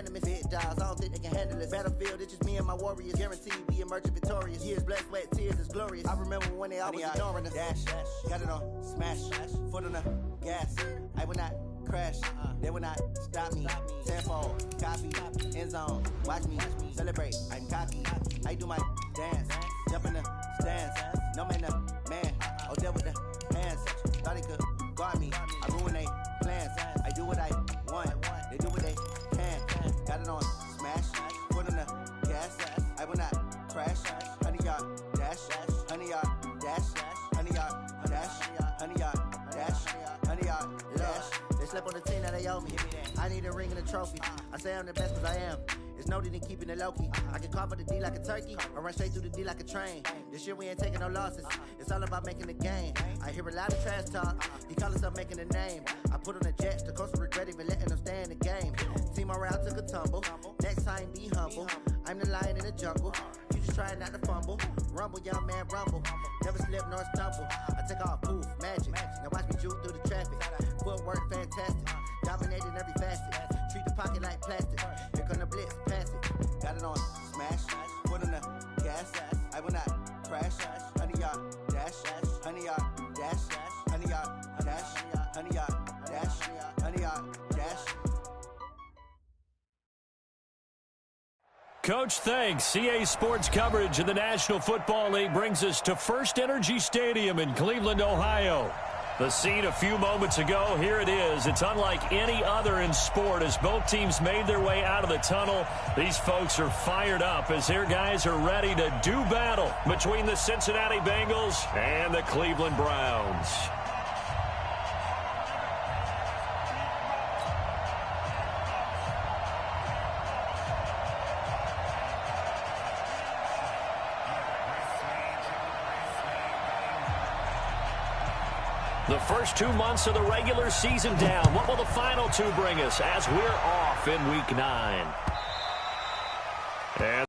random as hit dials. I don't think they can handle this. Battlefield, it's just me and my warriors. Guaranteed we emerge victorious. Years, blood, sweat, tears is glorious. I remember when they always ignoring us. Dash, got it on, smash, foot on the gas. I will not crash, they will not stop me. Tenfold, copy, end zone, watch me celebrate. I'm cocky, I do my dance, jump in the stands. No man, the man, oh there with the hands. Thought they could guard me, I ruin they plans. I do what I want, they do what they can. Got it on, smash, foot on the gas. I will not crash, 100-yard dash, 100-yard dash, 100-yard dash, 100-yard dash, 100-yard dash. They slept on the team that they owe me. I need a ring and a trophy. I say I'm the best cause I am. It's noted in keeping it low-key. I can call for the D like a turkey or run straight through the D like a train. This year we ain't taking no losses. It's all about making the game. I hear a lot of trash talk. He call himself making a name. I put on the Jets. The coach will regret even letting them stay in the game. Team morale took a tumble. Next time be humble. I'm the lion in the jungle. You just trying not to fumble. Rumble, young man, rumble. Never slip nor stumble. I take off, poof, magic. Now watch me juke through the traffic. Footwork fantastic. Dominating every facet. Treat the pocket like plastic. Here come the blitz, pass it. Got it on, smash. Foot on the gas. I will not crash. 100-yard dash. 100-yard dash. 100-yard dash. 100-yard dash. 100-yard dash. Coach, thanks. CA Sports coverage of the National Football League brings us to First Energy Stadium in Cleveland, Ohio. The scene a few moments ago, here it is. It's unlike any other in sport as both teams made their way out of the tunnel. These folks are fired up as their guys are ready to do battle between the Cincinnati Bengals and the Cleveland Browns. The first 2 months of the regular season down. What will the final two bring us as we're off in Week 9? And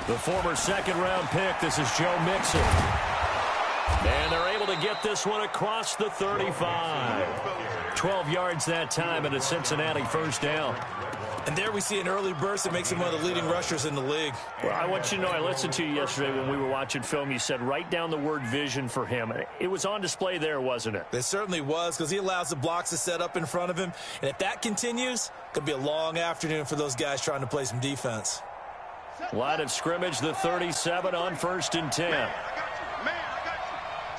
the former second-round pick, this is Joe Mixon. And they're able to get this one across the 35. 12 yards that time and a Cincinnati first down. And there we see an early burst that makes him one of the leading rushers in the league. Well, I want you to know, I listened to you yesterday when we were watching film. You said write down the word vision for him. It was on display there, wasn't it? It certainly was, because he allows the blocks to set up in front of him. And if that continues, it could be a long afternoon for those guys trying to play some defense. Line of scrimmage, the 37 on 1st and 10. Man, I got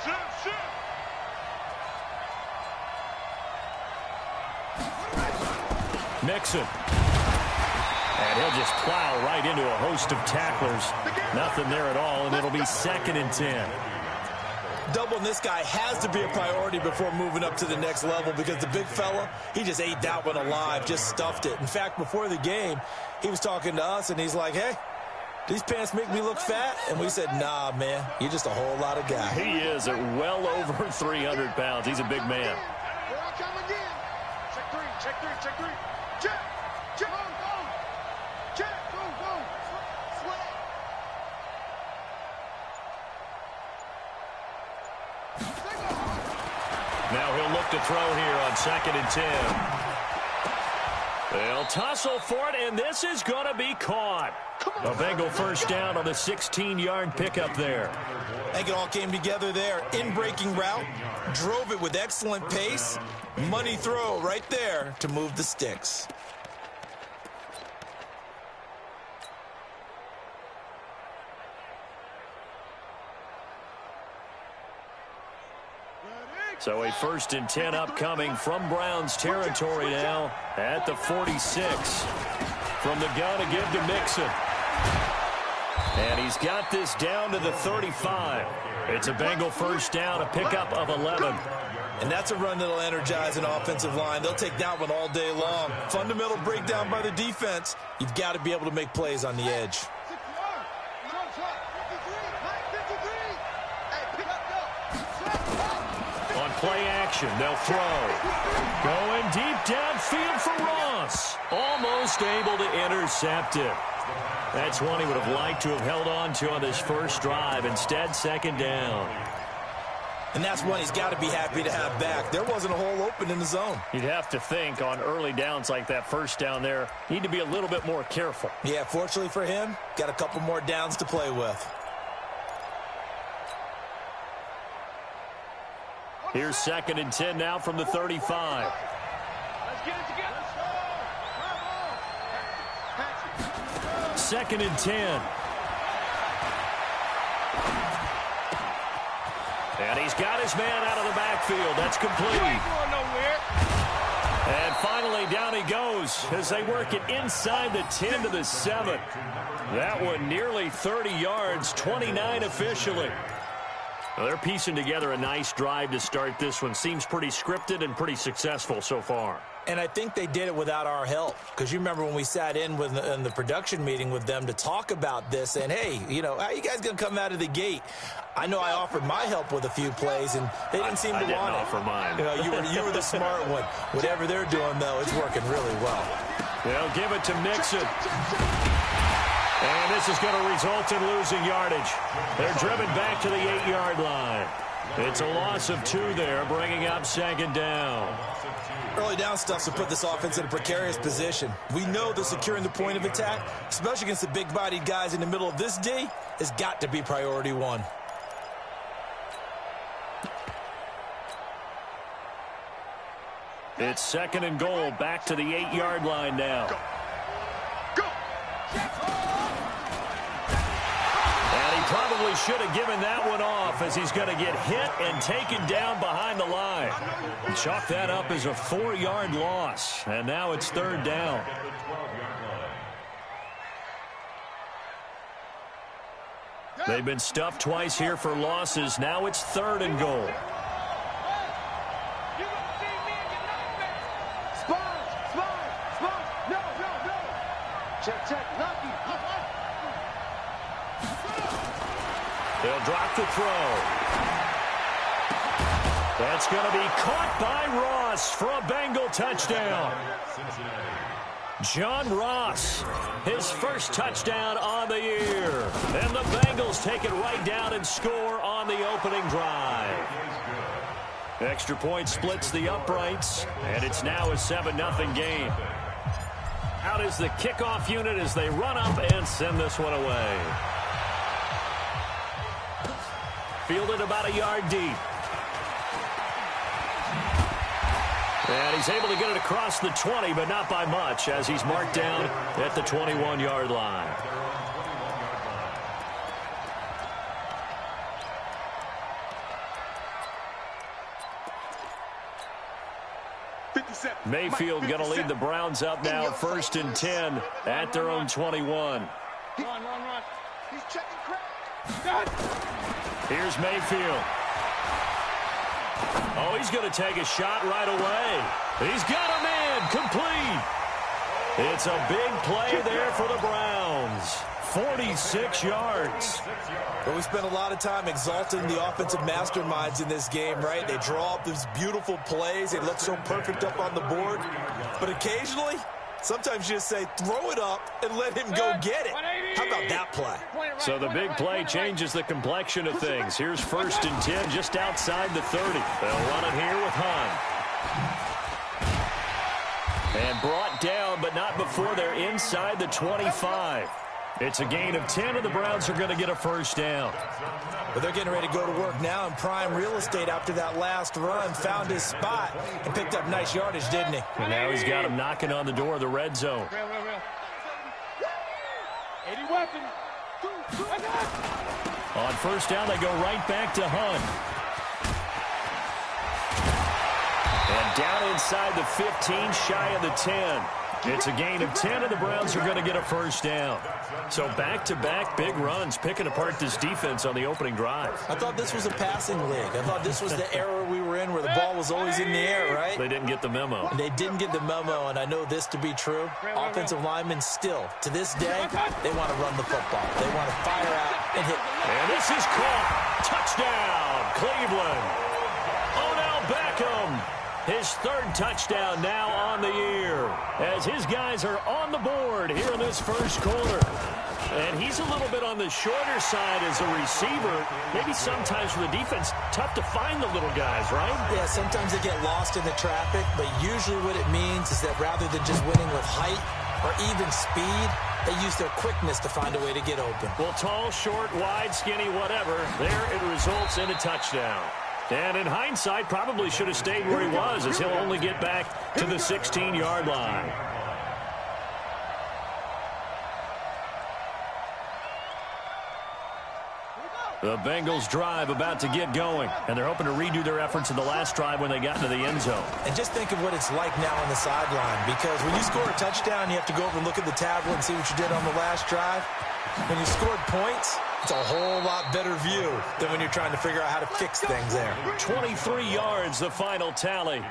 you. Shoot. Mixon. And he'll just plow right into a host of tacklers. Nothing there at all, and it'll be 2nd and 10. Doubling this guy has to be a priority before moving up to the next level, because the big fella, he just ate that one alive, just stuffed it. In fact, before the game, he was talking to us, and he's like, hey, these pants make me look fat? And we said, nah, man, you're just a whole lot of guy. He is at well over 300 pounds. He's a big man. Here I come again. Check three. Check. Go. Sweat. Now he'll look to throw here on 2nd and 10. They'll tussle for it, and this is going to be caught. A Bengal first down on a 16-yard pickup there. I think it all came together there. In-breaking route, drove it with excellent pace. Money throw right there to move the sticks. So a 1st and 10 upcoming from Browns territory now at the 46. From the gun to give to Mixon. And he's got this down to the 35. It's a Bengal first down, a pickup of 11. And that's a run that'll energize an offensive line. They'll take that one all day long. Fundamental breakdown by the defense. You've got to be able to make plays on the edge. On play action, they'll throw. Going deep downfield for Ross. Almost able to intercept it. That's one he would have liked to have held on to on this first drive. Instead, second down. And that's one he's got to be happy to have back. There wasn't a hole open in the zone. You'd have to think on early downs like that first down there, need to be a little bit more careful. Yeah, fortunately for him, got a couple more downs to play with. Here's 2nd and 10 now from the 35. Let's get it together. 2nd and 10. And he's got his man out of the backfield. That's complete. You ain't going nowhere. And finally, down he goes as they work it inside the 10 to the 7. That one nearly 30 yards, 29 officially. Well, they're piecing together a nice drive to start this one. Seems pretty scripted and pretty successful so far. And I think they did it without our help. Because you remember when we sat in the production meeting with them to talk about this. And, hey, you know, how are you guys going to come out of the gate? I know I offered my help with a few plays, and they didn't seem to want it. I didn't offer mine. You know, you were the smart one. Whatever they're doing, though, it's working really well. They'll give it to Mixon. And this is going to result in losing yardage. They're driven back to the 8-yard line. It's a loss of 2 there, bringing up 2nd down. Early down stuff to put this offense in a precarious position. We know that securing the point of attack, especially against the big-bodied guys in the middle of this D, has got to be priority 1. It's 2nd and goal, back to the 8-yard line now. Go. And he probably should have given that one off as he's going to get hit and taken down behind the line. And chalk that up as a 4-yard loss. And now it's 3rd down. They've been stuffed twice here for losses. Now it's 3rd and goal. Check, lucky. They'll drop the throw. That's going to be caught by Ross for a Bengal touchdown. John Ross, his first touchdown on the year. And the Bengals take it right down and score on the opening drive. Extra point splits the uprights, and it's now a 7-0 game. Out is the kickoff unit as they run up and send this one away. Fielded about a yard deep. And he's able to get it across the 20, but not by much, as he's marked down at the 21-yard line. Mayfield going to lead the Browns up now, 1st and 10 at their own 21. Run. He's checking crap. Here's Mayfield. Oh, he's going to take a shot right away. He's got a man, complete. It's a big play there for the Browns. 46 yards. But we spent a lot of time exalting the offensive masterminds in this game, right? They draw up these beautiful plays. They look so perfect up on the board. But occasionally, sometimes you just say, throw it up and let him go get it. How about that play? So the big play changes the complexion of things. Here's 1st and 10 just outside the 30. They'll run it here with Hunt. And brought down, but not before they're inside the 25. It's a gain of 10, and the Browns are going to get a first down. But they're getting ready to go to work now in prime real estate after that last run. Found his spot and picked up nice yardage, didn't he? And now he's got him knocking on the door of the red zone. 80 weapon. On 1st down, they go right back to Hunt. And down inside the 15, shy of the 10. It's a gain of 10, and the Browns are going to get a first down. So back-to-back big runs, picking apart this defense on the opening drive. I thought this was a passing league. I thought this was the era we were in where the ball was always in the air, right? They didn't get the memo. And they didn't get the memo, and I know this to be true. Offensive linemen still, to this day, they want to run the football. They want to fire out and hit. And this is caught. Touchdown, Cleveland. Odell Beckham. His third touchdown now on the year as his guys are on the board here in this first quarter. And he's a little bit on the shorter side as a receiver. Maybe sometimes for the defense, tough to find the little guys, right? Yeah, sometimes they get lost in the traffic, but usually what it means is that rather than just winning with height or even speed, they use their quickness to find a way to get open. Well, tall, short, wide, skinny, whatever, there it results in a touchdown. And in hindsight, probably should have stayed where he was, as he'll only get back to the 16-yard line. The Bengals drive about to get going, and they're hoping to redo their efforts in the last drive when they got into the end zone. And just think of what it's like now on the sideline, because when you score a touchdown, you have to go over and look at the tablet and see what you did on the last drive. When you scored points, it's a whole lot better view than when you're trying to figure out how to fix things there. 23 yards, the final tally.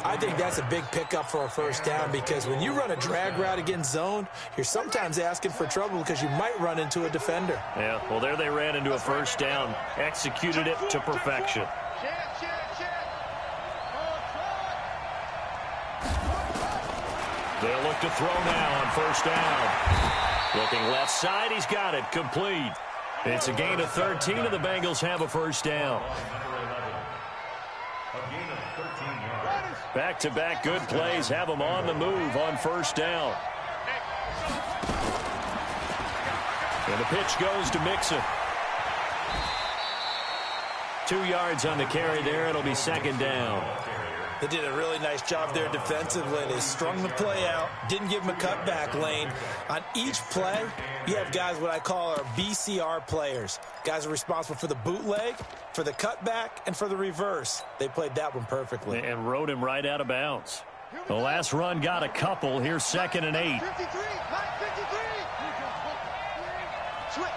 I think that's a big pickup for a first down, because when you run a drag route against zone, you're sometimes asking for trouble because you might run into a defender. Yeah, well, there they ran into a first down, executed it to perfection. They'll look to throw now on first down. Looking left side, he's got it, complete. It's a gain of 13, and the Bengals have a first down. Back-to-back good plays have them on the move on first down. And the pitch goes to Mixon. 2 yards on the carry there. It'll be second down. They did a really nice job there defensively. They strung the play out, didn't give him a cutback lane. On each play, you have guys what I call our BCR players. Guys are responsible for the bootleg, for the cutback, and for the reverse. They played that one perfectly. And rode him right out of bounds. The last run got a couple. Here's 2nd and 8. 53, 53. Switch.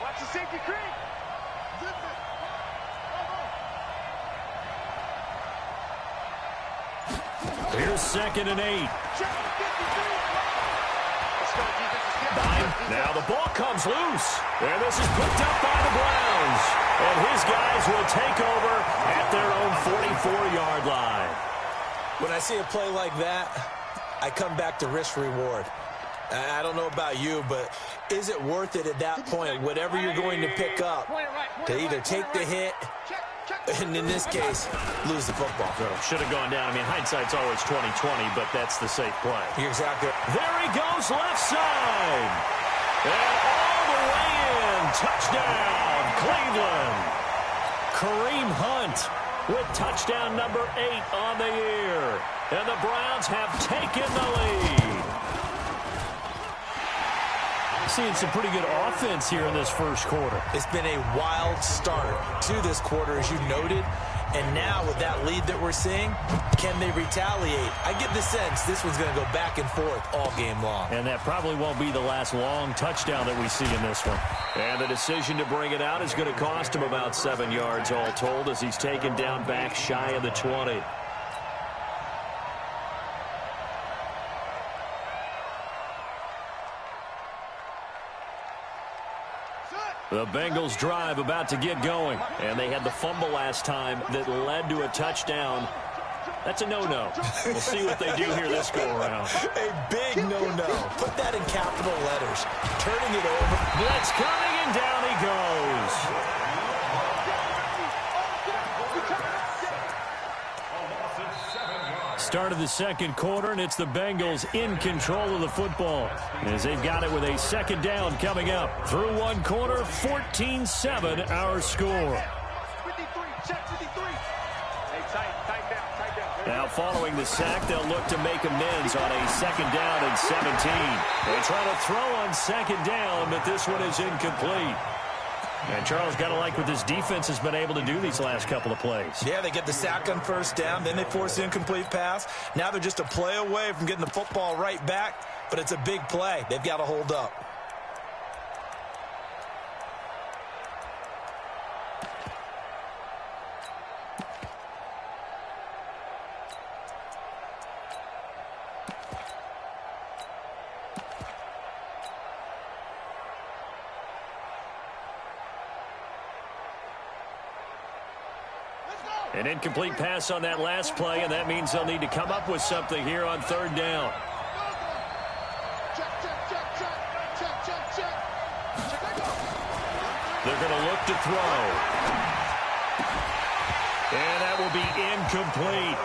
Watch the safety creep. Here's 2nd and 8. Now the ball comes loose. And this is picked up by the Browns. And his guys will take over at their own 44-yard line. When I see a play like that, I come back to risk-reward. I don't know about you, but is it worth it at that point, whatever you're going to pick up, to either take the hit, and in this case, lose the football? Should have gone down. I mean, hindsight's always 20/20, but that's the safe play. You're exactly right. There he goes, left side. And all the way in. Touchdown, Cleveland. Kareem Hunt with touchdown number 8 on the year. And the Browns have taken the lead. Seeing some pretty good offense here in this first quarter. It's been a wild start to this quarter, as you noted. And now with that lead that we're seeing, can they retaliate? I get the sense this one's going to go back and forth all game long. And that probably won't be the last long touchdown that we see in this one. And the decision to bring it out is going to cost him about 7 yards all told, as he's taken down back shy of the 20. The Bengals drive about to get going, and they had the fumble last time that led to a touchdown. That's a no-no. We'll see what they do here this go-around. A big no-no. Put that in capital letters. Turning it over. Blitz coming, and down he goes. Start of the second quarter, and it's the Bengals in control of the football as they've got it with a second down coming up. Through one quarter, 14-7 our score. 53, check 53. Hey, tight down. Now following the sack, they'll look to make amends on a second down and 17. They try to throw on second down, but this one is incomplete. And Charles, got to like what this defense has been able to do these last couple of plays. Yeah, they get the sack on first down, then they force the incomplete pass. Now they're just a play away from getting the football right back, but it's a big play. They've got to hold up. An incomplete pass on that last play, and that means they'll need to come up with something here on third down. They're going to look to throw. And that will be incomplete.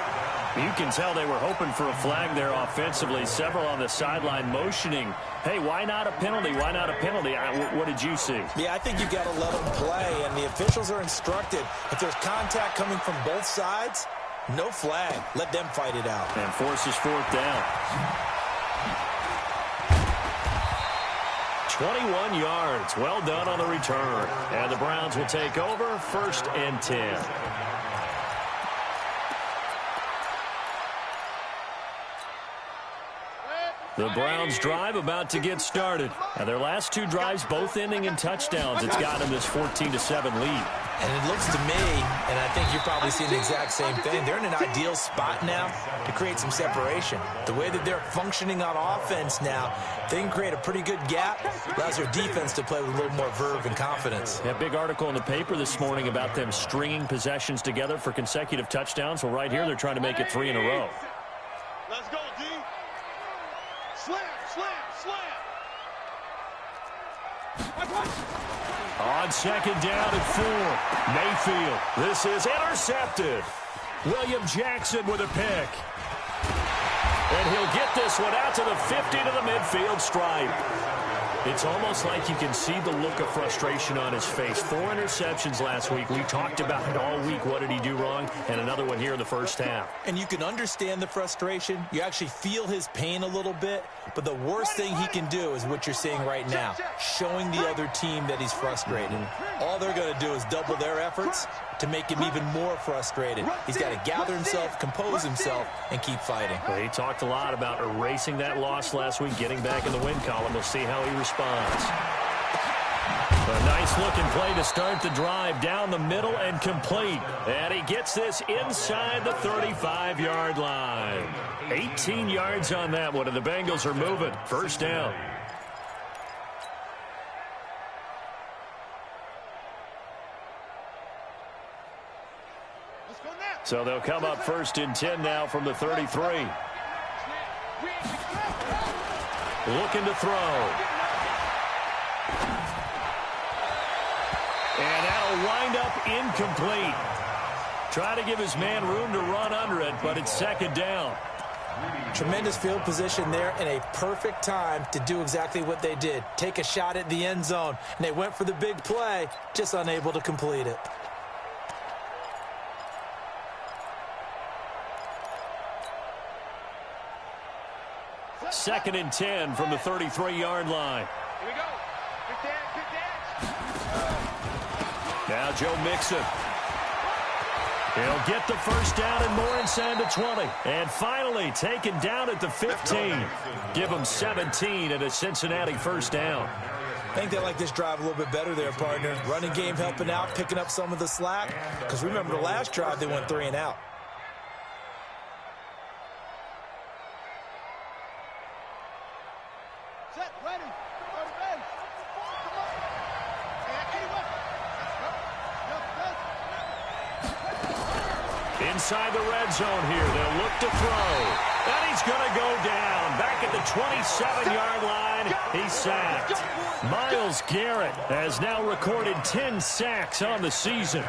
You can tell they were hoping for a flag there offensively. Several on the sideline motioning, hey, why not a penalty? Why not a penalty? What did you see? Yeah, I think you've got to let them play, and the officials are instructed. If there's contact coming from both sides, no flag. Let them fight it out. And forces fourth down. 21 yards. Well done on the return. And the Browns will take over, 1st and 10. The Browns drive about to get started. Now their last 2 drives both ending in touchdowns. It's gotten them this 14-7 lead. And it looks to me, and I think you're probably seeing the exact same thing, they're in an ideal spot now to create some separation. The way that they're functioning on offense now, they can create a pretty good gap. Allows their defense to play with a little more verve and confidence. Yeah, big article in the paper this morning about them stringing possessions together for consecutive touchdowns. Well, right here, they're trying to make it 3 in a row. Let's go, D. Slam, slam, slam. On second down and 4, Mayfield. This is intercepted. William Jackson with a pick. And he'll get this one out to the 50 to the midfield stripe. It's almost like you can see the look of frustration on his face. 4 interceptions last week. We talked about it all week. What did he do wrong? And another one here in the first half. And you can understand the frustration. You actually feel his pain a little bit. But the worst thing he can do is what you're seeing right now, showing the other team that he's frustrated. All they're going to do is double their efforts to make him even more frustrated. He's got to gather himself, compose himself, and keep fighting. Well, he talked a lot about erasing that loss last week, getting back in the win column. We'll see how he responds. A nice-looking play to start the drive down the middle and complete. And he gets this inside the 35-yard line. 18 yards on that one, and the Bengals are moving. First down. So they'll come up 1st and 10 now from the 33. Looking to throw. And that'll wind up incomplete. Try to give his man room to run under it, but it's second down. Tremendous field position there and a perfect time to do exactly what they did. Take a shot at the end zone. And they went for the big play, just unable to complete it. Second and 10 from the 33-yard line. Here we go. Good dance. Now Joe Mixon. He'll get the first down and more inside the 20. And finally taken down at the 15. Give them 17 and a Cincinnati first down. I think they like this drive a little bit better there, partner. Running game helping out, picking up some of the slack. Because remember the last drive, they went 3 and out. Set, ready. Inside the red zone here. They'll look to throw. And he's going to go down. Back at the 27-yard line. He's sacked. Myles Garrett has now recorded 10 sacks on the season.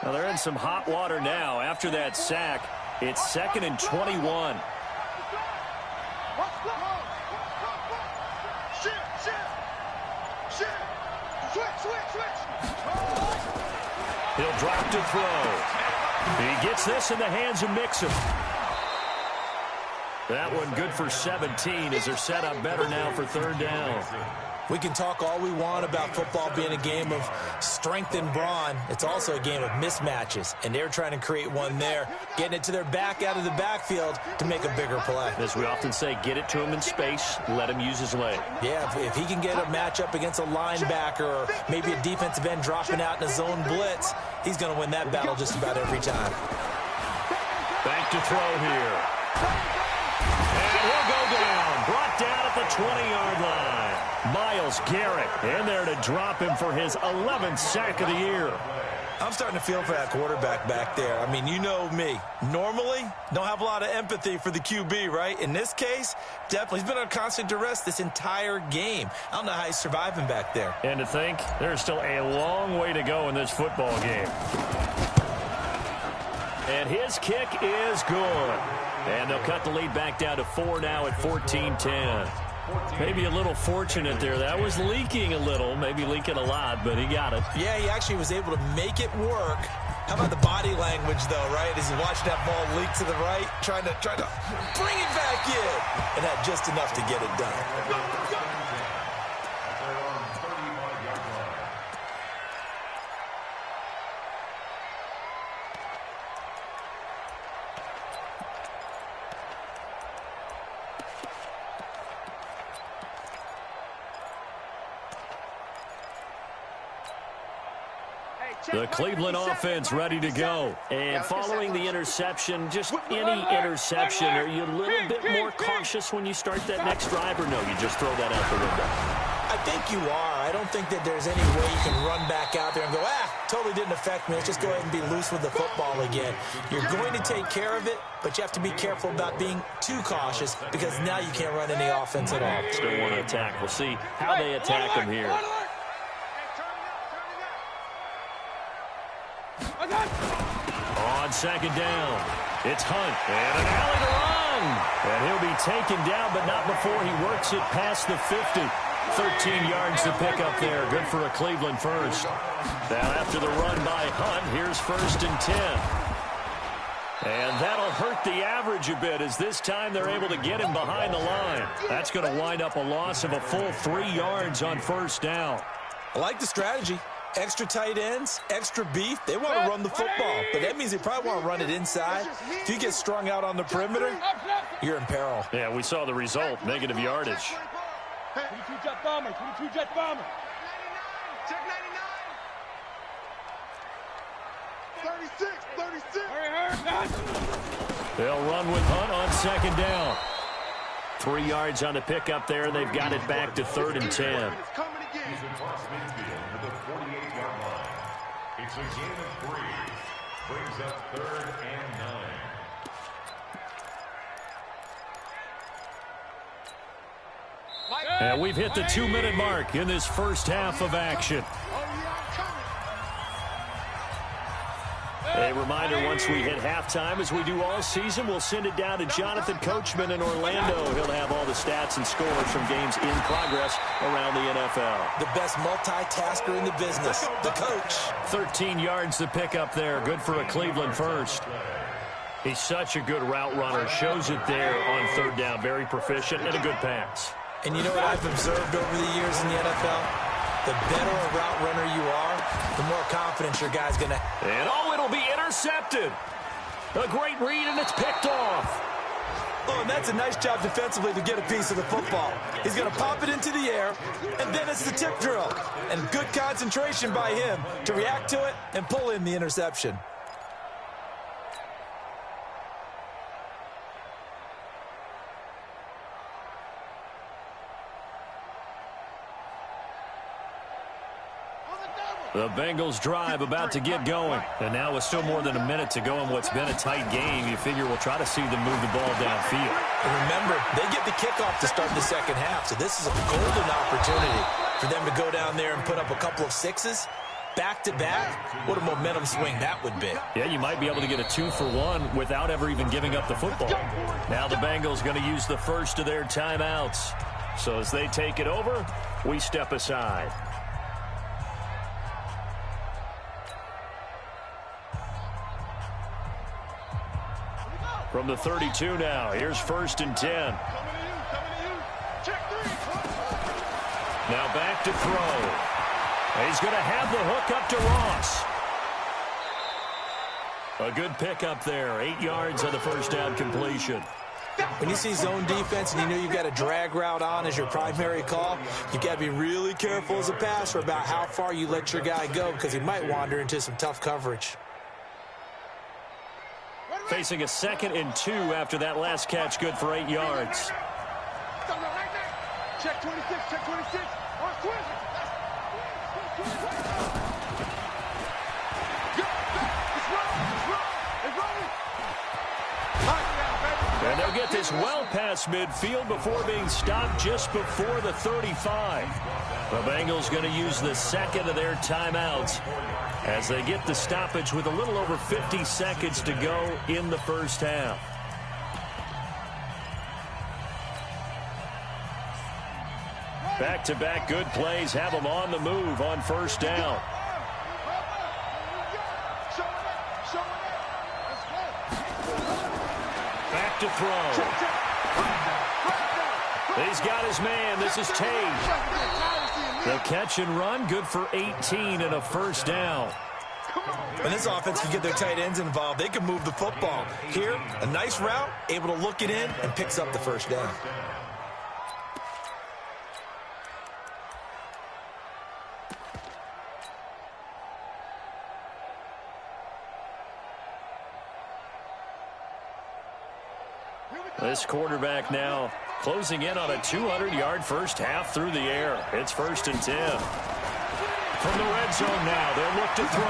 Well, they're in some hot water now. After that sack, it's 2nd and 21. He'll drop to throw. He gets this in the hands of Mixon. That one good for 17 as they're set up better now for third down. We can talk all we want about football being a game of strength and brawn. It's also a game of mismatches, and they're trying to create one there, getting it to their back out of the backfield to make a bigger play. As we often say, get it to him in space, let him use his leg. Yeah, if he can get a matchup against a linebacker or maybe a defensive end dropping out in a zone blitz, he's going to win that battle just about every time. Back to throw here. And he'll go down, brought down at the 20-yard line. Myles Garrett in there to drop him for his 11th sack of the year. I'm starting to feel for that quarterback back there. I mean, you know me. Normally, don't have a lot of empathy for the QB, right? In this case, definitely. He's been on constant duress this entire game. I don't know how he's surviving back there. And to think, there's still a long way to go in this football game. And his kick is good. And they'll cut the lead back down to 4 now at 14-10. Maybe a little fortunate there. That was leaking a little, maybe leaking a lot, but he got it. Yeah, he actually was able to make it work. How about the body language, though, right? As he watched that ball leak to the right, trying to bring it back in, and had just enough to get it done. The Cleveland offense ready to go. And following the interception, just any interception, are you a little bit more cautious when you start that next drive, or no, you just throw that out the window? I think you are. I don't think that there's any way you can run back out there and go, totally didn't affect me. Let's just go ahead and be loose with the football again. You're going to take care of it, but you have to be careful about being too cautious because now you can't run any offense at all. Still want to attack. We'll see how they attack him here. On second down, it's Hunt, and an alley to run. And he'll be taken down, but not before he works it past the 50. 13 yards to pick up there. Good for a Cleveland first. Now after the run by Hunt, here's 1st and 10. And that'll hurt the average a bit as this time they're able to get him behind the line. That's going to wind up a loss of a full 3 yards on 1st down. I like the strategy. Extra tight ends, extra beef. They want to run the football, but that means they probably want to run it inside. If you get strung out on the perimeter, you're in peril. Yeah, we saw the result, negative yardage. 22 jet bomber, 22 jet bomber. 36, 36. They'll run with Hunt on second down. 3 yards on the pickup there. They've got it back to 3rd and 10. It's a gain of 3. Brings up 3rd and 9. And we've hit the 2-minute mark in this first half of action. A reminder, once we hit halftime, as we do all season, we'll send it down to Jonathan Coachman in Orlando. He'll have all the stats and scores from games in progress around the NFL. The best multitasker in the business, the coach. 13 yards to pick up there. Good for a Cleveland first. He's such a good route runner. Shows it there on 3rd down. Very proficient and a good pass. And you know what I've observed over the years in the NFL? The better a route runner you are, the more confidence your guy's going to have. And it'll be intercepted. A great read, and it's picked off. Oh, and that's a nice job defensively to get a piece of the football. He's going to pop it into the air, and then it's the tip drill. And good concentration by him to react to it and pull in the interception. The Bengals drive about to get going. And now with still more than a minute to go in what's been a tight game, you figure we'll try to see them move the ball downfield. And remember, they get the kickoff to start the second half, so this is a golden opportunity for them to go down there and put up a couple of sixes. Back-to-back, what a momentum swing that would be. Yeah, you might be able to get a 2-for-1 without ever even giving up the football. Now the Bengals going to use the first of their timeouts. So as they take it over, we step aside. From the 32 now, here's 1st and 10. Now back to throw. He's going to have the hook up to Ross. A good pickup there. 8 yards on the first down completion. When you see zone defense and you know you've got a drag route on as your primary call, you've got to be really careful as a passer about how far you let your guy go because he might wander into some tough coverage. Facing a 2nd and 2 after that last catch, good for 8 yards. Check 26, check 26. On switch. And they'll get this well past midfield before being stopped just before the 35. The Bengals going to use the 2nd of their timeouts as they get the stoppage with a little over 50 seconds to go in the first half. Back-to-back good plays have them on the move on first down. Back to throw. He's got his man. This is Tate. The catch and run, good for 18 and a first down. When this offense can get their tight ends involved, they can move the football. Here, a nice route, able to look it in, and picks up the first down. This quarterback now closing in on a 200-yard first half through the air. It's 1st and 10. From the red zone now, they'll look to throw.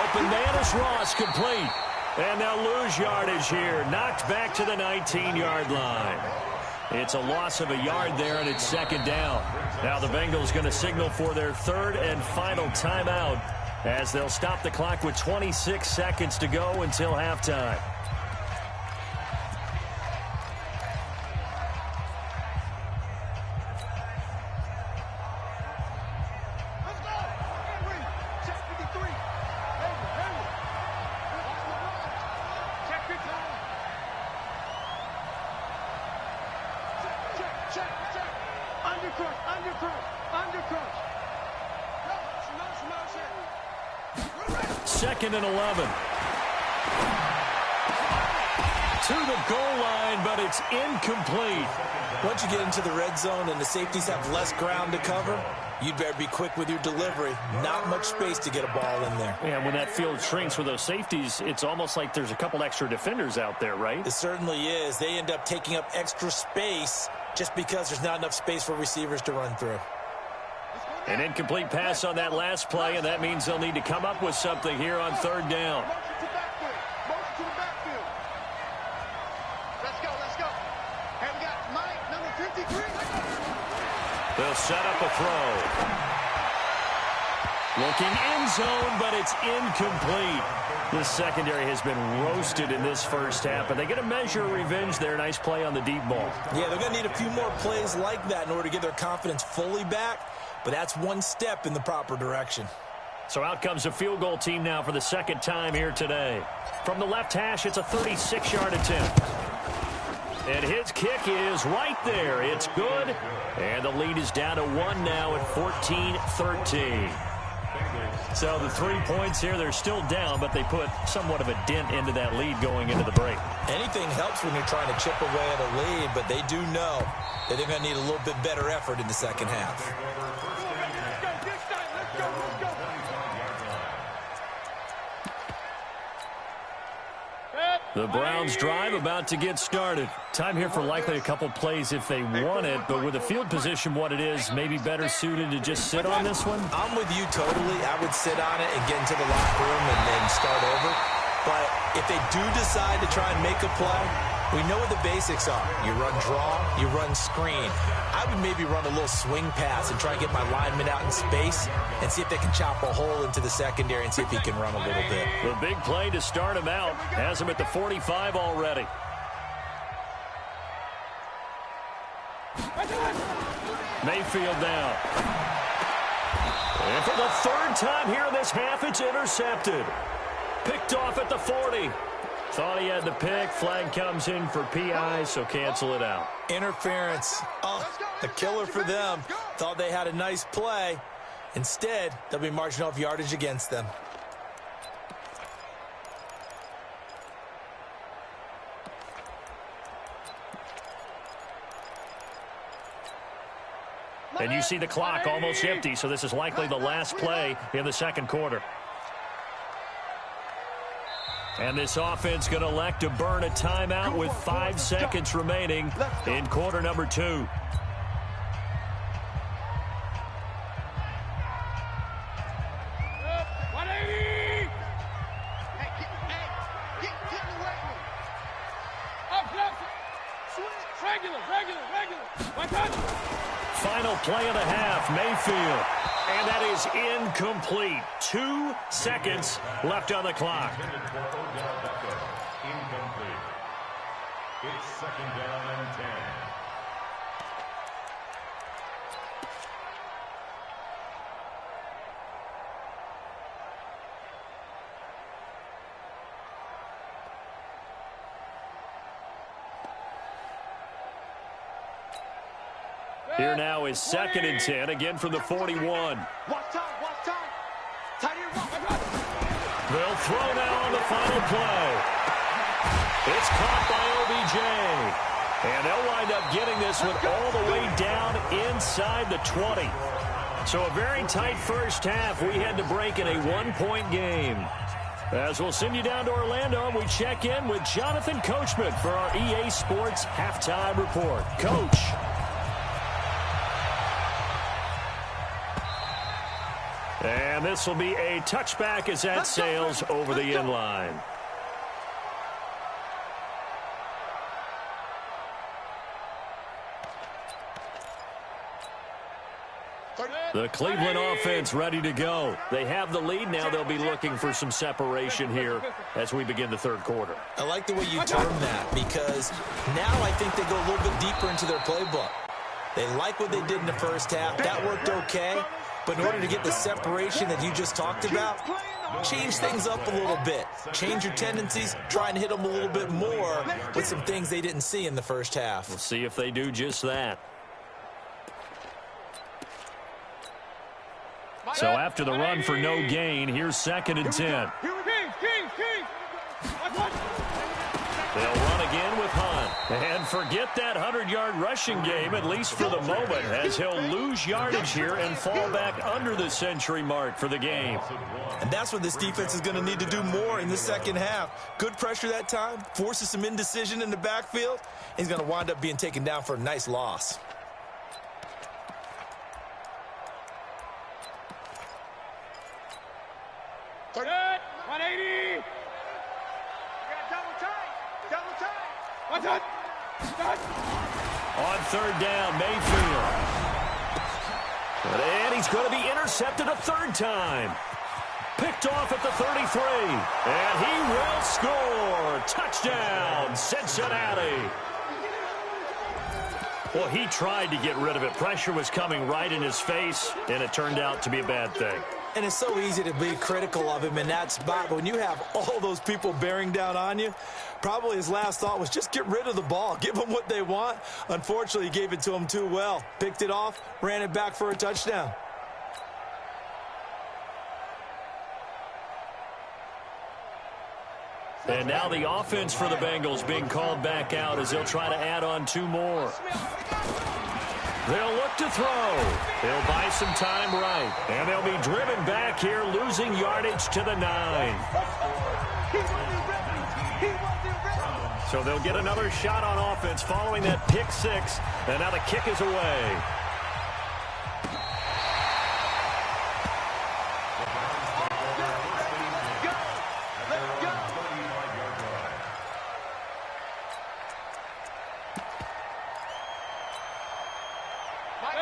Open man is Ross, complete. And they'll lose yardage here. Knocked back to the 19-yard line. It's a loss of a yard there, and it's 2nd down. Now the Bengals going to signal for their 3rd and final timeout as they'll stop the clock with 26 seconds to go until halftime. Second and 11. To the goal line, but it's incomplete. Once you get into the red zone and the safeties have less ground to cover, you'd better be quick with your delivery. Not much space to get a ball in there. And when that field shrinks with those safeties, it's almost like there's a couple extra defenders out there, right? It certainly is. They end up taking up extra space just because there's not enough space for receivers to run through. An incomplete pass on that last play, and that means they'll need to come up with something here on 3rd down. They'll set up a throw. Looking end zone, but it's incomplete. This secondary has been roasted in this first half, but they get a measure of revenge there. Nice play on the deep ball. Yeah, they're going to need a few more plays like that in order to get their confidence fully back. But that's one step in the proper direction. So out comes a field goal team now for the 2nd time here today. From the left hash, it's a 36-yard attempt. And his kick is right there. It's good. And the lead is down to 1 now at 14-13. So the 3 points here, they're still down, but they put somewhat of a dent into that lead going into the break. Anything helps when you're trying to chip away at a lead, but they do know that they're going to need a little bit better effort in the second half. The Browns drive about to get started. Time here for likely a couple plays if they want it, but with the field position what it is, maybe better suited to just sit on this one? I'm with you totally. I would sit on it and get into the locker room and then start over. But if they do decide to try and make a play, we know what the basics are. You run draw, you run screen. I would maybe run a little swing pass and try and get my lineman out in space and see if they can chop a hole into the secondary and see if he can run a little bit. The big play to start him out has him at the 45 already. Mayfield now. And for the 3rd time here in this half, it's intercepted. Picked off at the 40. Thought he had the pick. Flag comes in for PI, so cancel it out. Interference. Oh, a killer for them. Thought they had a nice play. Instead, they'll be marching off yardage against them. And you see the clock almost empty, so this is likely the last play in the second quarter. And this offense going to elect to burn a timeout with 5 seconds remaining in quarter number 2. Final play of the half, Mayfield. And that is incomplete. 2 seconds left on the clock. Incomplete. It's second down and 10. Here now is second and 10, again from the 41. Watch time. Tight end, They'll throw now on the final play. It's caught by OBJ. And they'll wind up getting this one all the way down inside the 20. So a very tight first half. We had to break in a 1-point game. As we'll send you down to Orlando, we check in with Jonathan Coachman for our EA Sports Halftime Report. Coach. And this will be a touchback as that sails over the end line. The Cleveland offense ready to go. They have the lead now. They'll be looking for some separation here as we begin the third quarter. I like the way you term that because now I think they go a little bit deeper into their playbook. They like what they did in the first half. That worked okay. But in order to get the separation that you just talked about, change things up a little bit. Change your tendencies, try and hit them a little bit more with some things they didn't see in the first half. We'll see if they do just that. So after the run for no gain, here's second and 10. They'll run again with Hunt. And forget that 100-yard rushing game, at least for the moment, as he'll lose yardage here and fall back under the century mark for the game. And that's what this defense is going to need to do more in the second half. Good pressure that time, forces some indecision in the backfield. He's going to wind up being taken down for a nice loss. Good. 180. Double time. What's that? On third down, Mayfield. And he's going to be intercepted a third time. Picked off at the 33. And he will score. Touchdown, Cincinnati. Well, he tried to get rid of it. Pressure was coming right in his face, and it turned out to be a bad thing. And it's so easy to be critical of him in that spot. But when you have all those people bearing down on you, probably his last thought was just get rid of the ball. Give them what they want. Unfortunately, he gave it to them too well. Picked it off, ran it back for a touchdown. And now the offense for the Bengals being called back out as they'll try to add on 2 more. They'll look to throw. They'll buy some time right. And they'll be driven back here, losing yardage to the 9. So they'll get another shot on offense following that pick 6. And now the kick is away.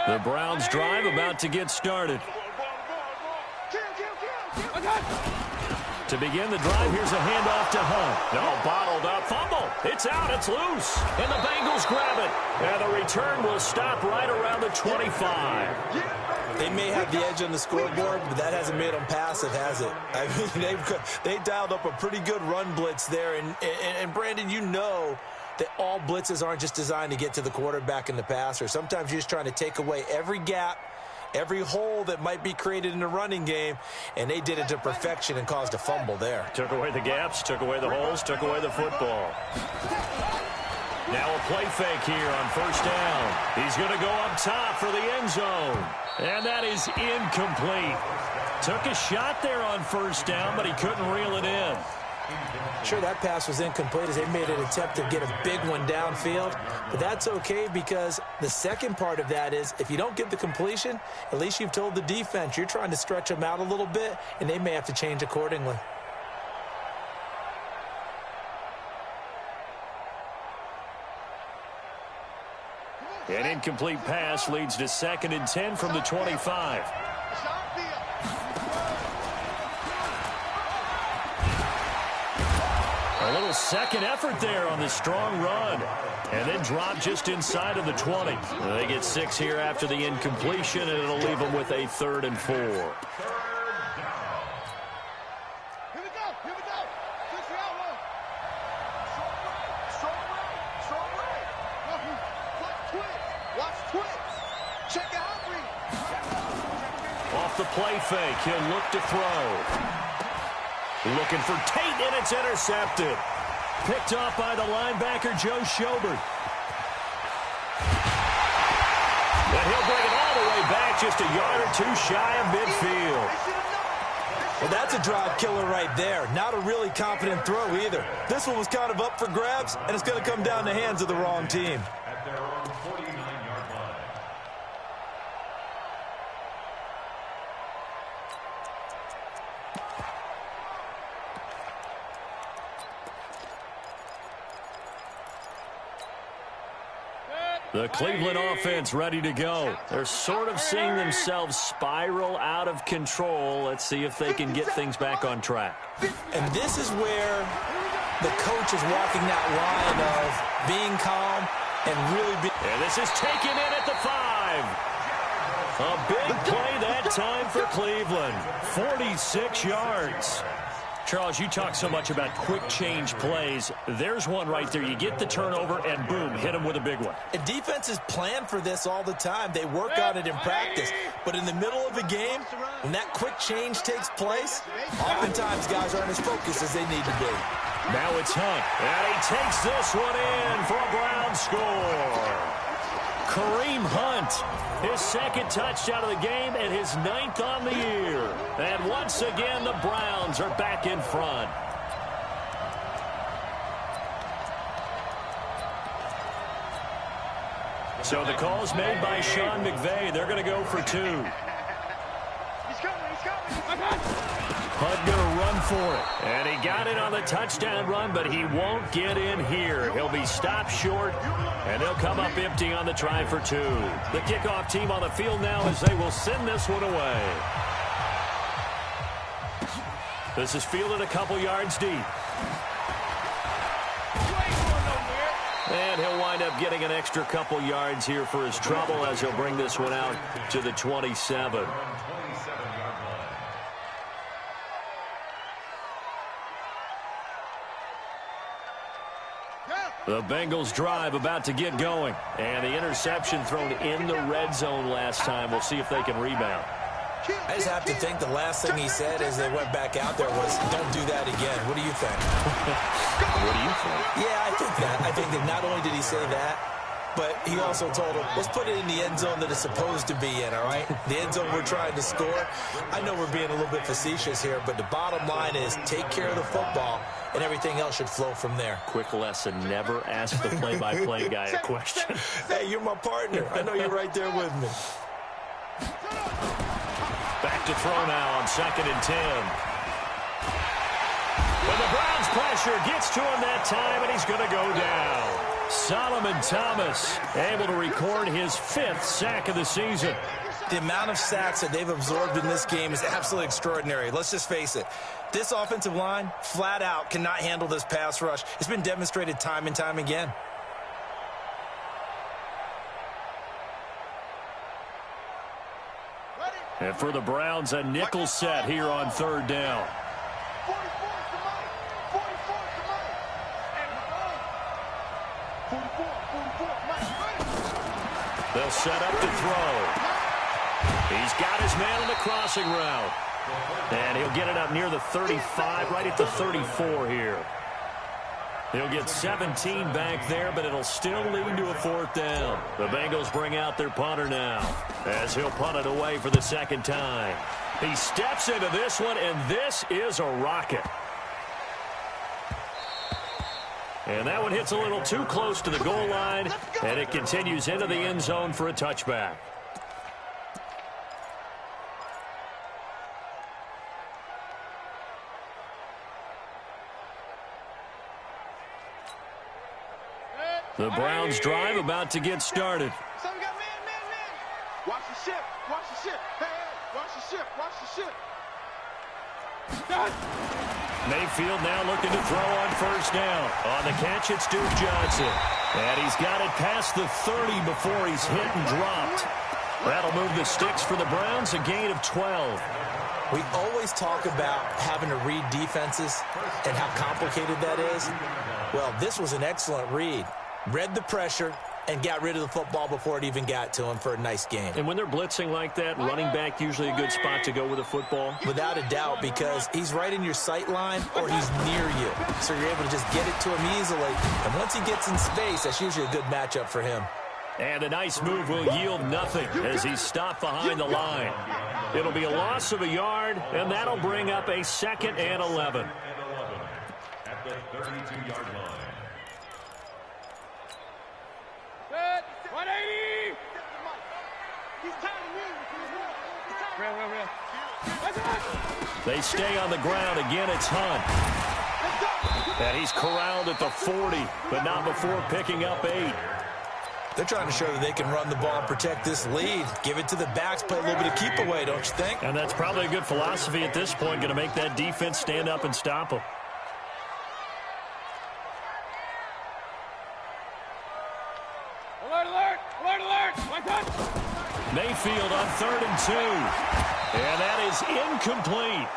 The Browns drive about to get started. To begin the drive, here's a handoff to Hunt. No, bottled up. Fumble. It's out. It's loose. And the Bengals grab it. And the return will stop right around the 25. They may have the edge on the scoreboard, but that hasn't made them passive, has it? I mean, they dialed up a pretty good run blitz there. And Brandon, you know that all blitzes aren't just designed to get to the quarterback and the passer. Sometimes you're just trying to take away every gap, every hole that might be created in the running game, and they did it to perfection and caused a fumble there. Took away the gaps, took away the holes, took away the football. Now a play fake here on first down. He's going to go up top for the end zone. And that is incomplete. Took a shot there on first down, but he couldn't reel it in. Sure, that pass was incomplete as they made an attempt to get a big one downfield. But that's okay because the second part of that is if you don't get the completion, at least you've told the defense you're trying to stretch them out a little bit, and they may have to change accordingly. An incomplete pass leads to 2nd and 10 from the 25. A little second effort there on the strong run. And then drop just inside of the 20. They get 6 here after the incompletion, and it'll leave them with a 3rd and 4. Off the play fake, he'll look to throw. Looking for Tate, and it's intercepted. Picked off by the linebacker, Joe Schobert. And he'll bring it all the way back, just a yard or two shy of midfield. Well, that's a drive killer right there. Not a really confident throw either. This one was kind of up for grabs, and it's going to come down the hands of the wrong team. At their own 49-yard line. The Cleveland offense ready to go. They're sort of seeing themselves spiral out of control. Let's see if they can get things back on track. And this is where the coach is walking that line of being calm and really being... And this is taken in at the 5. A big play that time for Cleveland. 46 yards. Charles, you talk so much about quick change plays. There's one right there. You get the turnover, and boom, hit them with a big one. And defenses plan for this all the time. They work on it in practice. But in the middle of a game, when that quick change takes place, oftentimes guys aren't as focused as they need to be. Now it's Hunt, and he takes this one in for a Brown score. Kareem Hunt, his 2nd touchdown of the game and his 9th on the year. And once again, the Browns are back in front. So the call's made by Sean McVay. They're going to go for 2. Hunt going to run for it. And he got it on the touchdown run, but he won't get in here. He'll be stopped short, and they'll come up empty on the try for 2. The kickoff team on the field now as they will send this one away. This is fielded a couple yards deep. And he'll wind up getting an extra couple yards here for his trouble as he'll bring this one out to the 27. The Bengals drive about to get going. And the interception thrown in the red zone last time. We'll see if they can rebound. I just have to think the last thing he said as they went back out there was, don't do that again. What do you think? What do you think? Yeah, I think that. I think that not only did he say that, but he also told him, let's put it in the end zone that it's supposed to be in, all right? The end zone we're trying to score. I know we're being a little bit facetious here, but the bottom line is take care of the football, and everything else should flow from there. Quick lesson, never ask the play-by-play guy a question. Hey, you're my partner. I know you're right there with me. Back to throw now on 2nd and 10. But the Browns pressure gets to him that time, and he's going to go down. Solomon Thomas able to record his 5th sack of the season. The amount of sacks that they've absorbed in this game is absolutely extraordinary. Let's just face it. This offensive line, flat out, cannot handle this pass rush. It's been demonstrated time and time again. And for the Browns, a nickel set here on third down. 44 to Mike. 44 to Mike. 44, Mike. They'll set up to throw. He's got his man on the crossing route. And he'll get it up near the 35, right at the 34 here. He'll get 17 back there, but it'll still lead to a fourth down. The Bengals bring out their punter now as he'll punt it away for the second time. He steps into this one, and this is a rocket. And that one hits a little too close to the goal line, and it continues into the end zone for a touchback. The Browns drive about to get started. So we got man. Watch the ship. Watch the ship. Hey, watch the ship. Watch the ship. Mayfield now looking to throw on first down. On the catch, it's Duke Johnson. And he's got it past the 30 before he's hit and dropped. That'll move the sticks for the Browns, a gain of 12. We always talk about having to read defenses and how complicated that is. Well, this was an excellent read. Read the pressure and got rid of the football before it even got to him for a nice game. And when they're blitzing like that, running back usually a good spot to go with the football? Without a doubt, because he's right in your sight line or he's near you. So you're able to just get it to him easily. And once he gets in space, that's usually a good matchup for him. And a nice move will yield nothing as he's stopped behind the line. It'll be a loss of a yard, and that'll bring up a 2nd and 11. At the 32-yard line. 180. He's They stay on the ground. Again, it's Hunt. And he's corralled at the 40, but not before picking up 8. They're trying to show that they can run the ball and protect this lead. Give it to the backs, play a little bit of keep away, don't you think? And that's probably a good philosophy at this point, going to make that defense stand up and stop them. Alert, alert, alert, alert. Mayfield on 3rd and 2. And that is incomplete.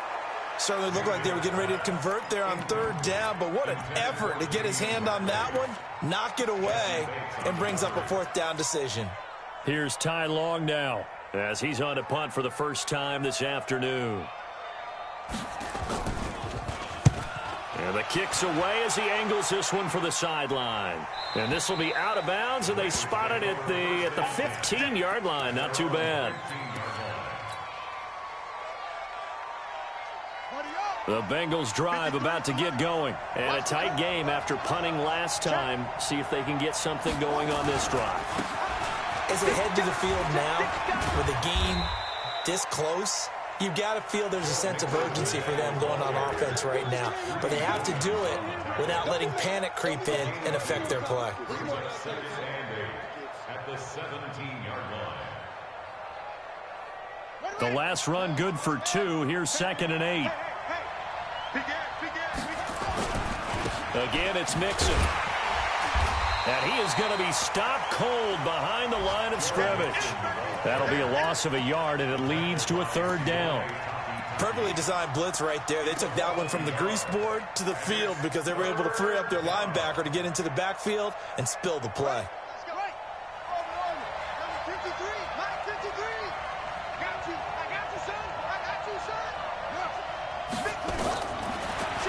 Certainly looked like they were getting ready to convert there on 3rd down, but what an effort to get his hand on that one, knock it away, and brings up a 4th down decision. Here's Ty Long now as he's on a punt for the first time this afternoon. And the kick's away as he angles this one for the sideline. And this will be out of bounds, and they spot it at the 15-yard line. Not too bad. The Bengals drive about to get going. And a tight game after punting last time. See if they can get something going on this drive. As they head to the field now, with the game this close, you've got to feel there's a sense of urgency for them going on offense right now. But they have to do it without letting panic creep in and affect their play. At the 17-yard line. The last run good for 2. Here's 2nd and 8. Again, it's Mixon. And he is going to be stopped cold behind the line of scrimmage. That'll be a loss of a yard, and it leads to a 3rd down. Perfectly designed blitz right there. They took that one from the grease board to the field because they were able to free up their linebacker to get into the backfield and spill the play.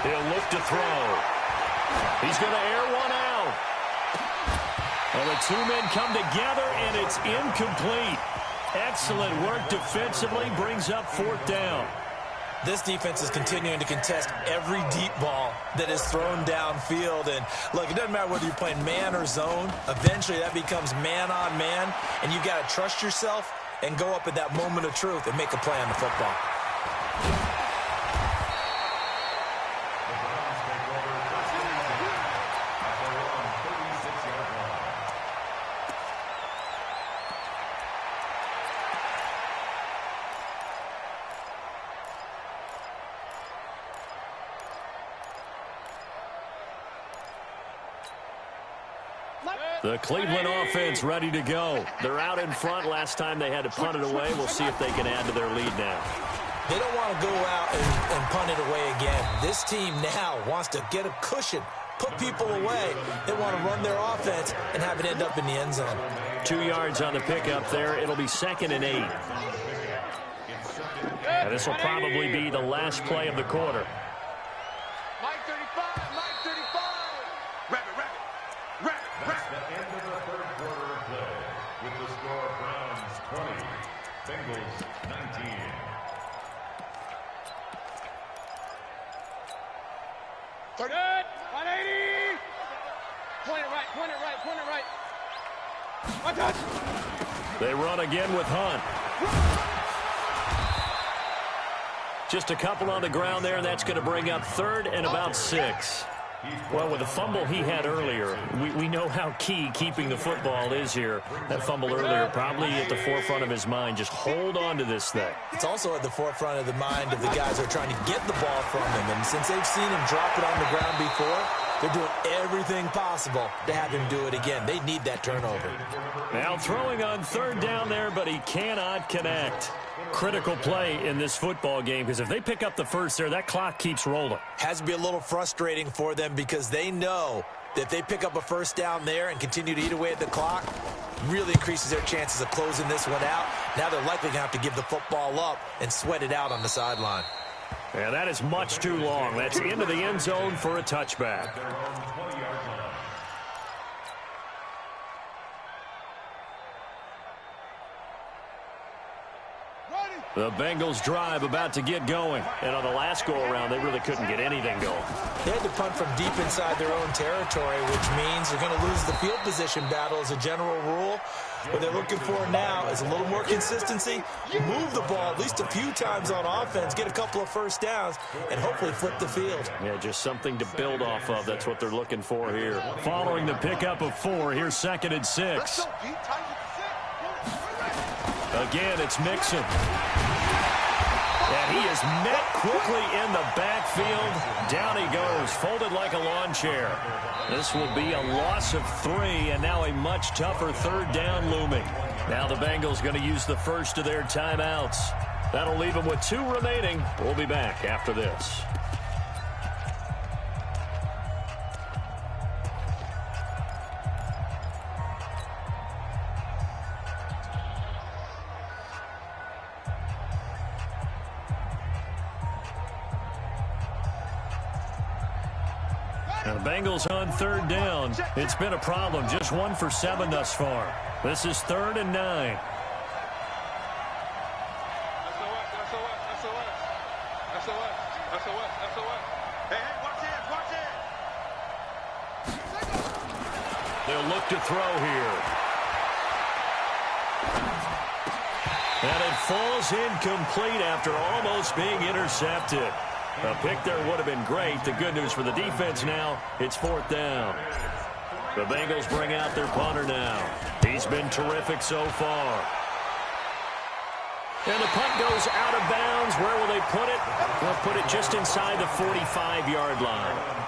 He'll look to throw. He's going to air one out. And the 2 men come together, and it's incomplete. Excellent work defensively, brings up 4th down. This defense is continuing to contest every deep ball that is thrown downfield. And, look, it doesn't matter whether you're playing man or zone. Eventually, that becomes man on man, and you've got to trust yourself and go up at that moment of truth and make a play on the football. The Cleveland offense ready to go. They're out in front. Last time they had to punt it away. We'll see if they can add to their lead now. They don't want to go out and punt it away again. This team now wants to get a cushion, put people away. They want to run their offense and have it end up in the end zone. 2 yards on the pickup there. It'll be 2nd and 8. And this will probably be the last play of the quarter. Mike 35, Mike 35. Wrap it. That's the end of the third quarter of play. With the score, Browns 20, Bengals 19. Good. 180. Point it right. One touch. They run again with Hunt. Just a couple on the ground there, and that's going to bring up 3rd and about 6. Well, with the fumble he had earlier, we know how key keeping the football is here. That fumble earlier probably at the forefront of his mind. Just hold on to this thing. It's also at the forefront of the mind of the guys who are trying to get the ball from him. And since they've seen him drop it on the ground before, they're doing everything possible to have him do it again. They need that turnover. Now throwing on 3rd down there, but he cannot connect. Critical play in this football game, because if they pick up the first there, that clock keeps rolling. Has to be a little frustrating for them because they know that if they pick up a first down there and continue to eat away at the clock, really increases their chances of closing this one out. Now they're likely going to have to give the football up and sweat it out on the sideline. Yeah, that is much too long. That's into the end zone for a touchback. The Bengals drive about to get going. And on the last go-around, they really couldn't get anything going. They had to punt from deep inside their own territory, which means they're going to lose the field position battle as a general rule. What they're looking for now is a little more consistency, move the ball at least a few times on offense, get a couple of first downs, and hopefully flip the field. Yeah, just something to build off of. That's what they're looking for here. Following the pickup of 4, here's 2nd and 6. Again, it's Mixon. And he is met quickly in the backfield. Down he goes, folded like a lawn chair. This will be a loss of 3, and now a much tougher 3rd down looming. Now the Bengals going to use the first of their timeouts. That'll leave them with 2 remaining. We'll be back after this. Now the Bengals on 3rd down. It's been a problem. Just 1 for 7 thus far. This is 3rd and 9. They'll look to throw here. And it falls incomplete after almost being intercepted. A pick there would have been great. The good news for the defense now, it's 4th down. The Bengals bring out their punter now. He's been terrific so far. And the punt goes out of bounds. Where will they put it? They'll put it just inside the 45-yard line.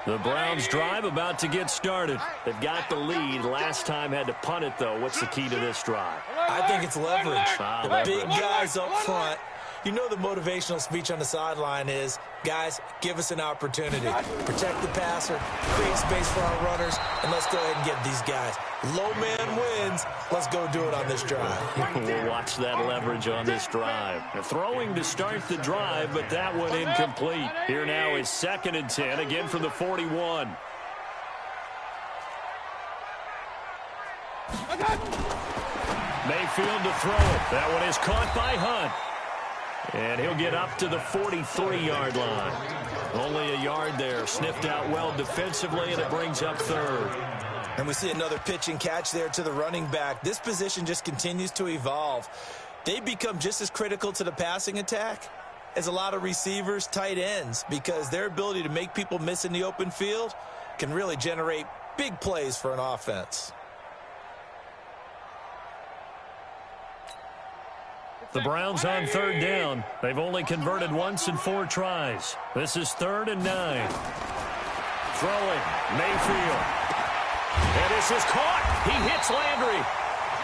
The Browns drive about to get started. They've got the lead. Last time had to punt it, though. What's the key to this drive? I think it's leverage. The Leverage. big guys up front. You know the motivational speech on the sideline is, guys, give us an opportunity. Protect the passer, create space for our runners, and let's go ahead and get these guys. Low man wins. Let's go do it on this drive. We'll watch that leverage on this drive. They're throwing to start the drive, but that one incomplete. Here now is 2nd and 10, again from the 41. Mayfield to throw it. That one is caught by Hunt. And he'll get up to the 43-yard line. Only a yard there. Sniffed out well defensively, and it brings up 3rd. And we see another pitch and catch there to the running back. This position just continues to evolve. They become just as critical to the passing attack as a lot of receivers, tight ends, because their ability to make people miss in the open field can really generate big plays for an offense. The Browns on third down. They've only converted once in 4 tries. This is 3rd and 9. Throwing, Mayfield. And this is caught. He hits Landry.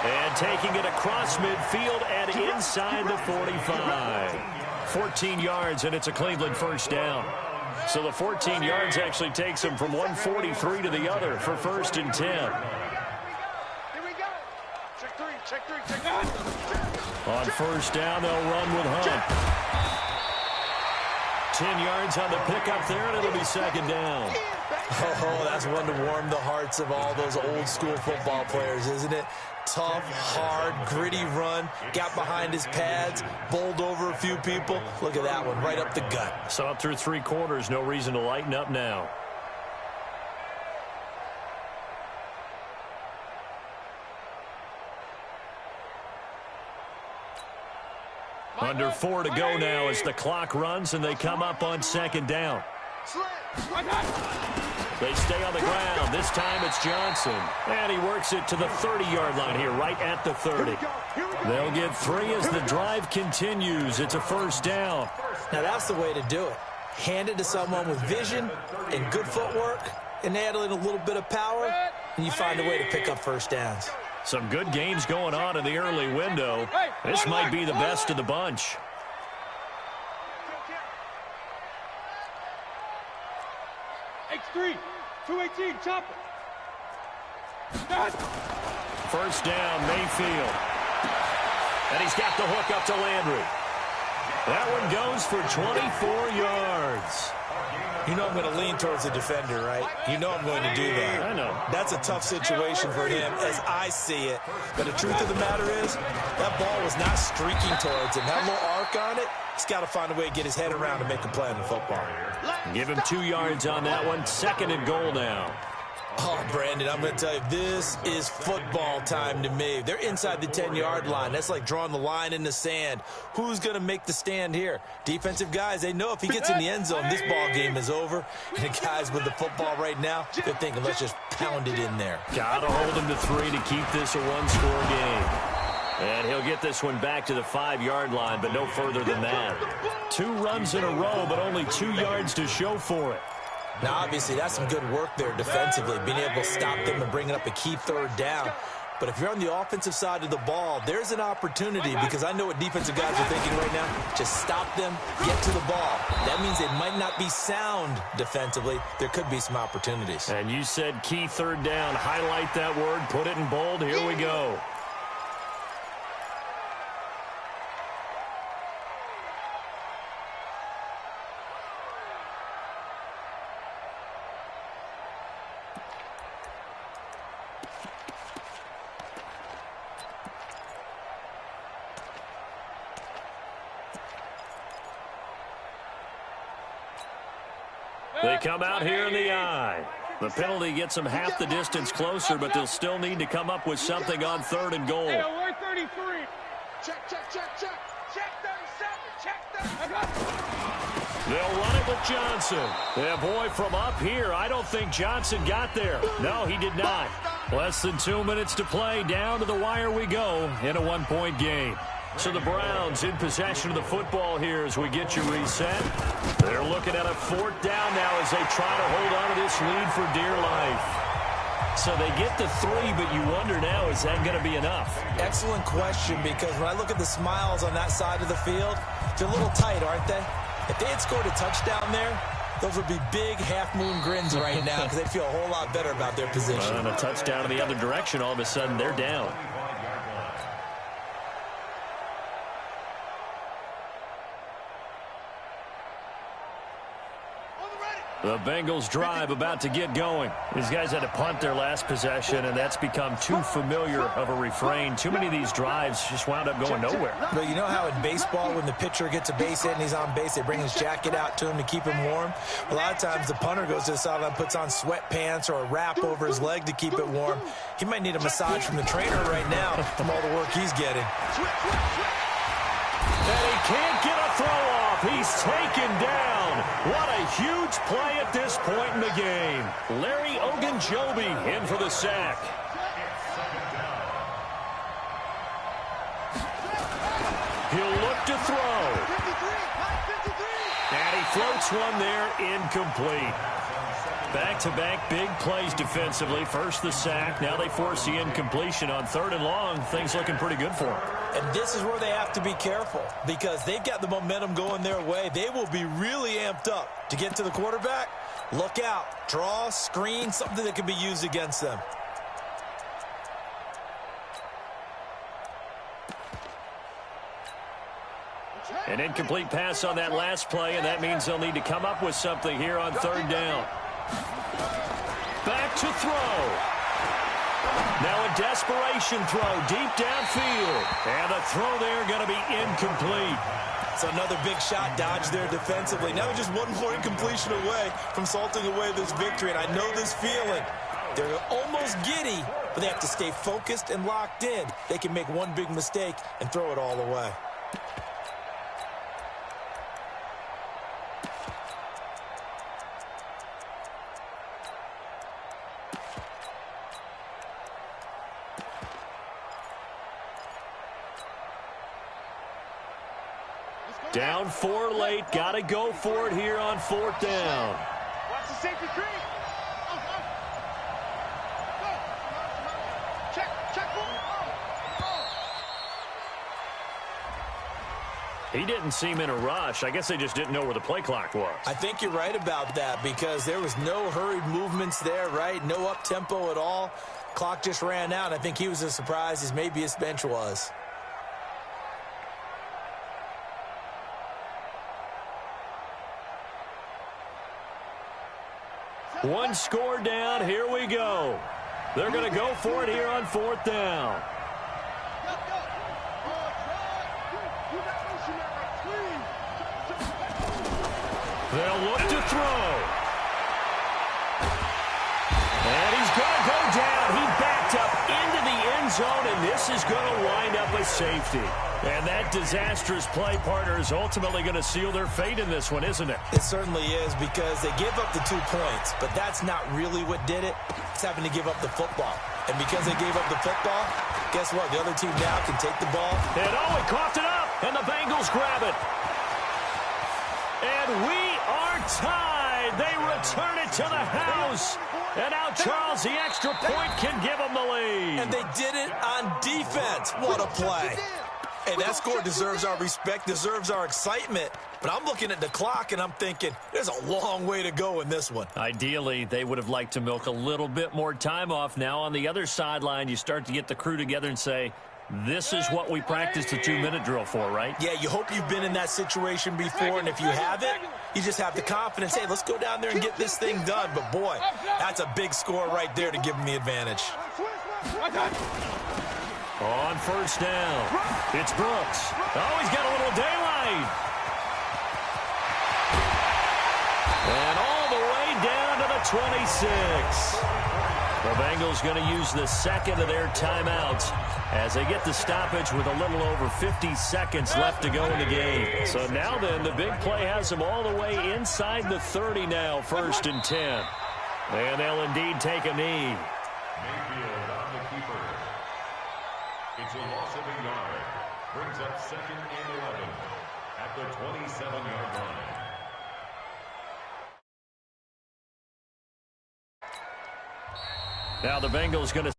And taking it across midfield and inside the 45. 14 yards, and it's a Cleveland first down. So the 14 yards actually takes him from 143 to the other for 1st and 10. Here we go. Check three, check three, check three. On first down, they'll run with Hunt. 10 yards on the pickup there, and it'll be 2nd down. Oh, that's one to warm the hearts of all those old-school football players, isn't it? Tough, hard, gritty run, got behind his pads, bowled over a few people. Look at that one, right up the gut. So up through 3 quarters, no reason to lighten up now. Under 4 to go now as the clock runs and they come up on 2nd down. They stay on the ground. This time it's Johnson. And he works it to the 30-yard line here, right at the 30. They'll get 3 as the drive continues. It's a 1st down. Now that's the way to do it. Hand it to someone with vision and good footwork, and add in a little bit of power, and you find a way to pick up 1st downs. Some good games going on in the early window. This might be the best of the bunch. X3, 218, chop it. 1st down, Mayfield. And he's got the hook up to Landry. That one goes for 24 yards. You know I'm going to lean towards the defender, right? You know I'm going to do that. I know. That's a tough situation for him as I see it. But the truth of the matter is, that ball was not streaking towards him. That little arc on it, he's got to find a way to get his head around and make a play on the football. Give him 2 yards on that one. 2nd and goal now. Oh, Brandon, I'm going to tell you, this is football time to me. They're inside the 10-yard line. That's like drawing the line in the sand. Who's going to make the stand here? Defensive guys, they know if he gets in the end zone, this ball game is over. And the guys with the football right now, they're thinking, let's just pound it in there. Got to hold him to 3 to keep this a 1-score game. And he'll get this one back to the 5-yard line, but no further than that. 2 runs in a row, but only 2 yards to show for it. Now, obviously, that's some good work there defensively, being able to stop them and bringing up a key 3rd down. But if you're on the offensive side of the ball, there's an opportunity, because I know what defensive guys are thinking right now. Just stop them, get to the ball. That means they might not be sound defensively. There could be some opportunities. And you said key 3rd down. Highlight that word, put it in bold. Here we go. They come out here in the eye. The penalty gets them half the distance closer, but they'll still need to come up with something on 3rd and goal. Hey, we're 33. Check, check, check, check. Check 37, check 37. They'll run it with Johnson. Yeah, boy, from up here, I don't think Johnson got there. No, he did not. Less than 2 minutes to play. Down to the wire we go in a 1-point game. So the Browns in possession of the football here as we get you reset. They're looking at a 4th down now as they try to hold on to this lead for dear life. So they get the 3, but you wonder now, is that going to be enough? Excellent question, because when I look at the smiles on that side of the field, they're a little tight, aren't they? If they had scored a touchdown there, those would be big half-moon grins right now because they'd feel a whole lot better about their position. And a touchdown in the other direction, all of a sudden they're down. The Bengals drive about to get going. These guys had to punt their last possession, and that's become too familiar of a refrain. Too many of these drives just wound up going nowhere. But you know how in baseball, when the pitcher gets a base hit and he's on base, they bring his jacket out to him to keep him warm? A lot of times the punter goes to the sideline, puts on sweatpants or a wrap over his leg to keep it warm. He might need a massage from the trainer right now from all the work he's getting. And he can't get a throw off. He's taken down. What a huge play at this point in the game. Larry Ogunjobi in for the sack. He'll look to throw. And he floats one there, incomplete. Back-to-back big plays defensively. First the sack. Now they force the incompletion on 3rd and long. Things looking pretty good for them. And this is where they have to be careful because they've got the momentum going their way. They will be really amped up to get to the quarterback. Look out. Draw, screen, something that can be used against them. An incomplete pass on that last play, and that means they'll need to come up with something here on 3rd down. Back to throw. Now a desperation throw deep downfield. And the throw there going to be incomplete. So another big shot dodged there defensively. Now just one more incompletion away from salting away this victory. And I know this feeling. They're almost giddy, but they have to stay focused and locked in. They can make one big mistake and throw it all away. Down 4 late. Got to go for it here on 4th down. Watch the safety screen. Check. He didn't seem in a rush. I guess they just didn't know where the play clock was. I think you're right about that because there was no hurried movements there, right? No up-tempo at all. Clock just ran out. I think he was as surprised as maybe his bench was. One score down. Here we go. They're going to go for it here on 4th down. They'll look to throw. And he's going to go down. He backed up into the end zone, and this is going to wind up a safety. And that disastrous play partner is ultimately going to seal their fate in this one, isn't it? It certainly is because they gave up the 2 points, but that's not really what did it. It's having to give up the football. And because they gave up the football, guess what? The other team now can take the ball. And he coughed it up, and the Bengals grab it. And we are tied. They return it to the house. And now Charles, the extra point, can give them the lead. And they did it on defense. What a play. Hey, that score deserves our respect, deserves our excitement. But I'm looking at the clock, and I'm thinking there's a long way to go in this one. Ideally, they would have liked to milk a little bit more time off. Now on the other sideline, you start to get the crew together and say, this is what we practiced the 2-minute drill for, right? Yeah, you hope you've been in that situation before, and if you haven't, you just have the confidence, hey, let's go down there and get this thing done. But, boy, that's a big score right there to give them the advantage. On 1st down, it's Brooks. Oh, he's got a little daylight. And all the way down to the 26. The Bengals going to use the second of their timeouts as they get the stoppage with a little over 50 seconds left to go in the game. So now then, the big play has them all the way inside the 30 now, 1st and 10. And they'll indeed take a knee. Mayfield on the keeper. It's a loss of a yard. Brings up 2nd and 11 at the 27-yard line. Now the Bengals going to